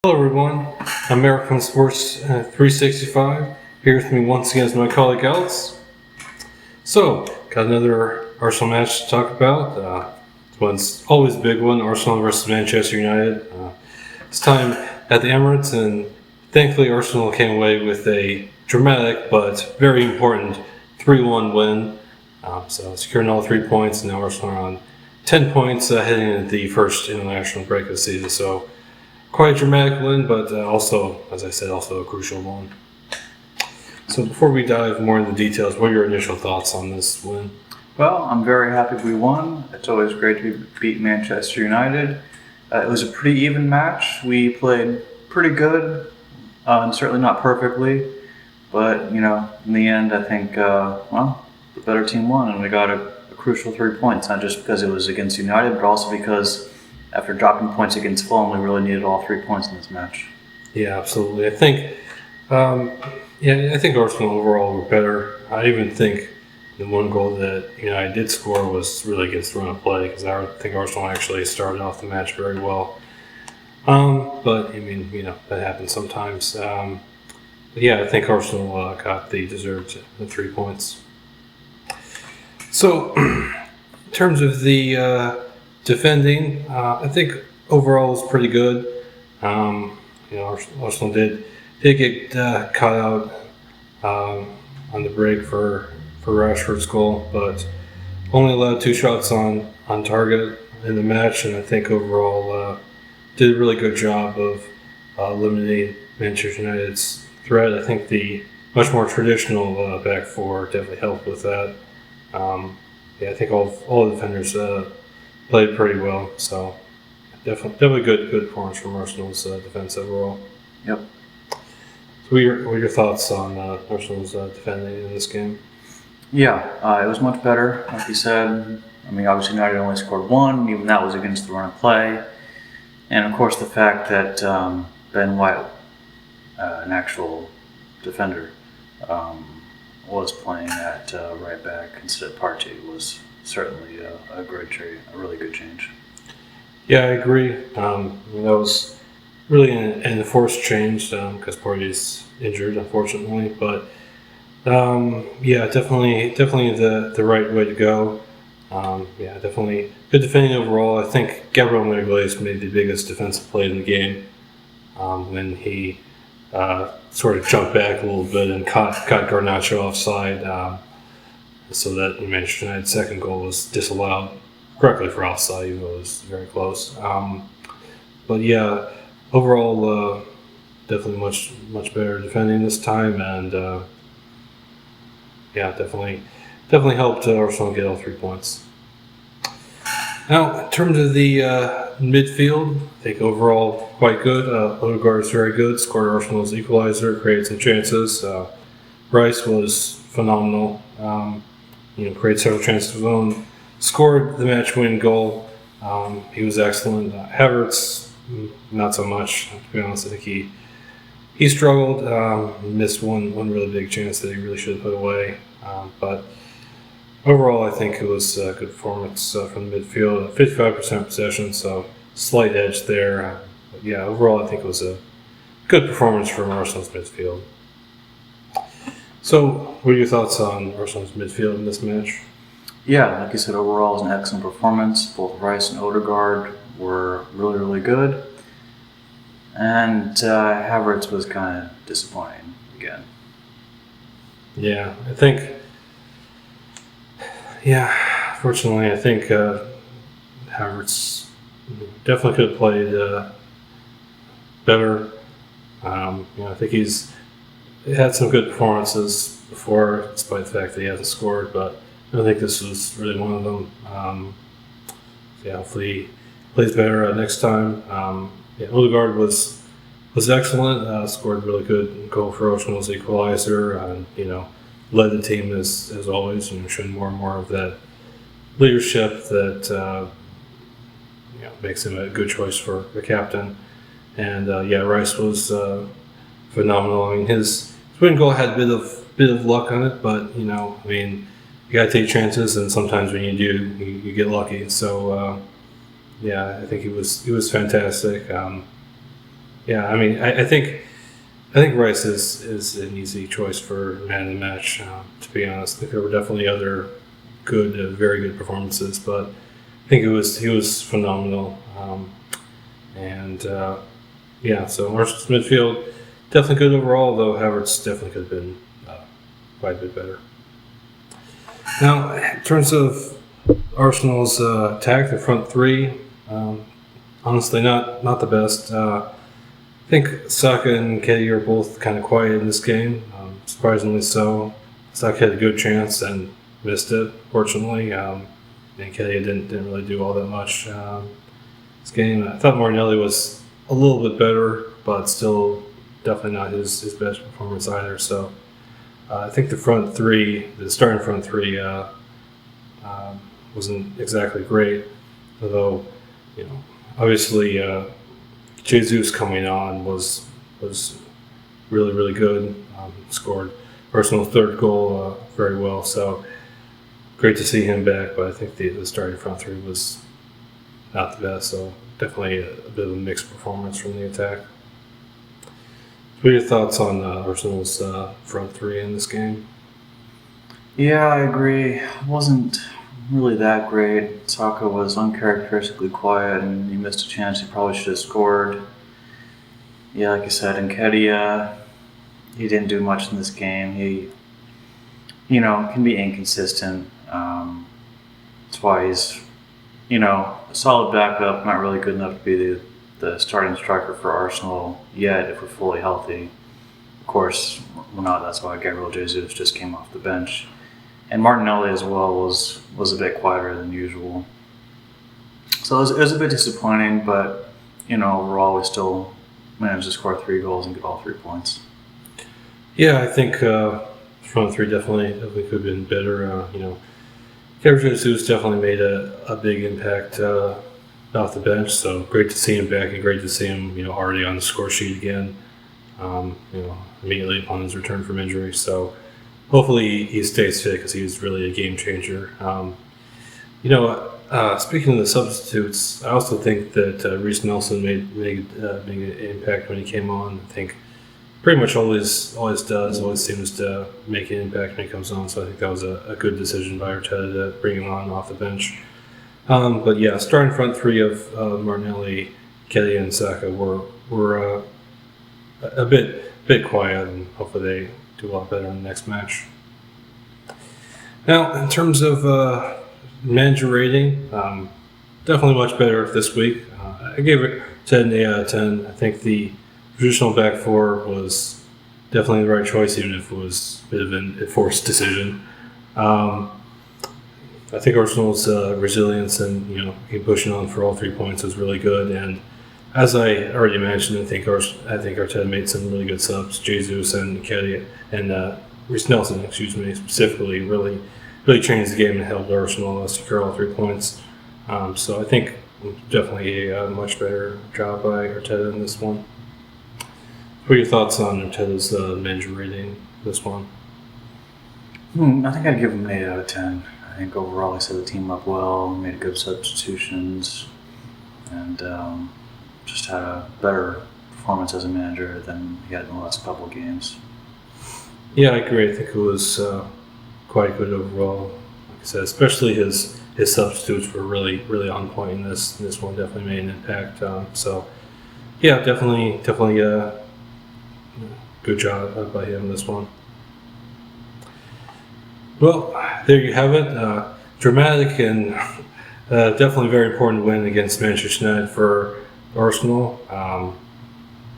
Hello everyone, I'm Eric from Sports 365. Here with me once again is my colleague Alex. So, got another Arsenal match to talk about. This one's always a big one, Arsenal versus Manchester United. This time at the Emirates, and thankfully Arsenal came away with a dramatic but very important 3-1 win. So securing all 3 points, and now Arsenal are on 10 points heading into the first international break of the season. So quite a dramatic win, but also, as I said, also a crucial one. So before we dive more into the details, what are your initial thoughts on this win? Well, I'm very happy we won. It's always great to beat Manchester United. It was a pretty even match. We played pretty good, and certainly not perfectly. But, in the end, I think, the better team won, and we got a crucial 3 points, not just because it was against United, but also because after dropping points against Fulham, we really needed all 3 points in this match. Yeah, absolutely. I think Arsenal overall were better. I even think the one goal that United did score was really against the run of play, because I think Arsenal actually started off the match very well. But that happens sometimes. I think Arsenal got the deserved 3 points. So, in terms of the defending, I think overall was pretty good. Arsenal did get caught out on the break for Rashford's goal, but only allowed 2 shots on target in the match, and I think overall did a really good job of limiting Manchester United's threat. I think the much more traditional back four definitely helped with that. I think all the defenders played pretty well, so definitely good performance from Arsenal's defense overall. Yep. So what are your thoughts on Arsenal's defending in this game? Yeah, it was much better, like you said. Obviously United only scored 1, even that was against the run of play. And of course the fact that Ben White, an actual defender, was playing at right back instead of Partey was certainly a really good change. Yeah, I agree. That was really an enforced change because Partey's injured, unfortunately. But definitely the right way to go. Definitely good defending overall. I think Gabriel Magalhaes made the biggest defensive play in the game when he sort of jumped back a little bit and caught Garnacho offside, so that Manchester United's second goal was disallowed correctly for offside, even though it was very close. Overall, definitely much better defending this time, and definitely helped Arsenal get all 3 points. Now, in terms of the midfield, I think overall quite good. Odegaard is very good, scored Arsenal's equalizer, created some chances. Rice was phenomenal. Created several chances of his own, scored the match-winning goal. He was excellent. Havertz, not so much, to be honest. I think he struggled, missed one really big chance that he really should have put away. But overall, I think it was a good performance from the midfield. 55% possession, so slight edge there. Overall, I think it was a good performance from Arsenal's midfield. So, what are your thoughts on Arsenal's midfield in this match? Yeah, like you said, overall it was an excellent performance. Both Rice and Odegaard were really, really good. And Havertz was kind of disappointing again. Yeah, I think... fortunately, I think Havertz definitely could have played better. I think he's had some good performances before, despite the fact that he hasn't scored, but I don't think this was really one of them. Hopefully he plays better next time. Odegaard was excellent, scored a really good goal for Arsenal's equalizer, and led the team as always, showing more and more of that leadership that makes him a good choice for the captain. And Rice was phenomenal. His win goal had a bit of luck on it, but you gotta take chances, and sometimes when you do, you get lucky. So I think he was fantastic. Yeah, I mean, I think Rice is an easy choice for man of the match. To be honest, I think there were definitely other good, very good performances, but I think he was phenomenal. And yeah, so Arsenal's midfield definitely good overall, though Havertz definitely could have been quite a bit better. Now, in terms of Arsenal's attack, the front three, honestly not the best. I think Saka and Keddy are both kind of quiet in this game, surprisingly so. Saka had a good chance and missed it, fortunately. And Keddy didn't really do all that much this game. I thought Martinelli was a little bit better, but still definitely not his best performance either. So I think the starting front three, wasn't exactly great, although obviously. Jesus coming on was really good. Scored Arsenal's third goal very well, so great to see him back. But I think the starting front three was not the best, so definitely a bit of a mixed performance from the attack. What are your thoughts on Arsenal's front three in this game? Yeah, I agree. It wasn't really that great. Saka was uncharacteristically quiet, and he missed a chance he probably should have scored. Yeah, like I said, Nketiah, he didn't do much in this game. He, can be inconsistent. That's why he's, a solid backup, not really good enough to be the starting striker for Arsenal yet if we're fully healthy. Of course, we're not. That's why Gabriel Jesus just came off the bench. And Martinelli as well was a bit quieter than usual. So it was a bit disappointing, but overall we still managed to score 3 goals and get all 3 points. Yeah, I think front three definitely could have been better. Gabriel Jesus definitely made a big impact off the bench, so great to see him back and great to see him already on the score sheet again. Immediately upon his return from injury. So hopefully he stays fit because he was really a game changer. Speaking of the substitutes, I also think that Reece Nelson made an impact when he came on. I think pretty much always seems to make an impact when he comes on. So I think that was a good decision by Arteta to bring him on off the bench. But yeah, starting front three of Martinelli, Kelly, and Saka were a bit quiet, and hopefully they do a lot better in the next match. Now, in terms of manager rating, definitely much better this week. I gave it 10 out of 10. I think the traditional back four was definitely the right choice, even if it was a bit of an enforced decision. I think Arsenal's resilience and pushing on for all 3 points was really good. And as I already mentioned, I think Arteta made some really good subs. Jesus and Nketiah and Reece Nelson, specifically really changed the game and helped Arsenal secure all 3 points. So I think definitely a much better job by Arteta in this one. What are your thoughts on Arteta's manager rating this one? I think I'd give him an 8 out of 10. I think overall he set the team up well, made good substitutions, and just had a better performance as a manager than he had in the last couple of games. Yeah, I agree. I think it was quite good overall. Like I said, especially his substitutes were really on point in this. This one definitely made an impact. So yeah, definitely good job by him in this one. Well, there you have it. Dramatic and definitely very important win against Manchester United for Arsenal.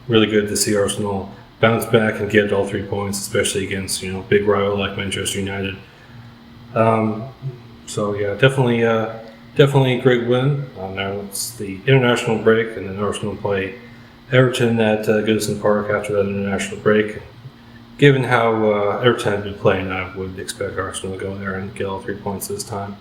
Really good to see Arsenal bounce back and get all 3 points, especially against big rival like Manchester United. So yeah, definitely a great win. Now it's the international break, and then Arsenal play Everton at Goodison Park after that international break. Given how Everton had been playing, I would expect Arsenal to go there and get all 3 points this time.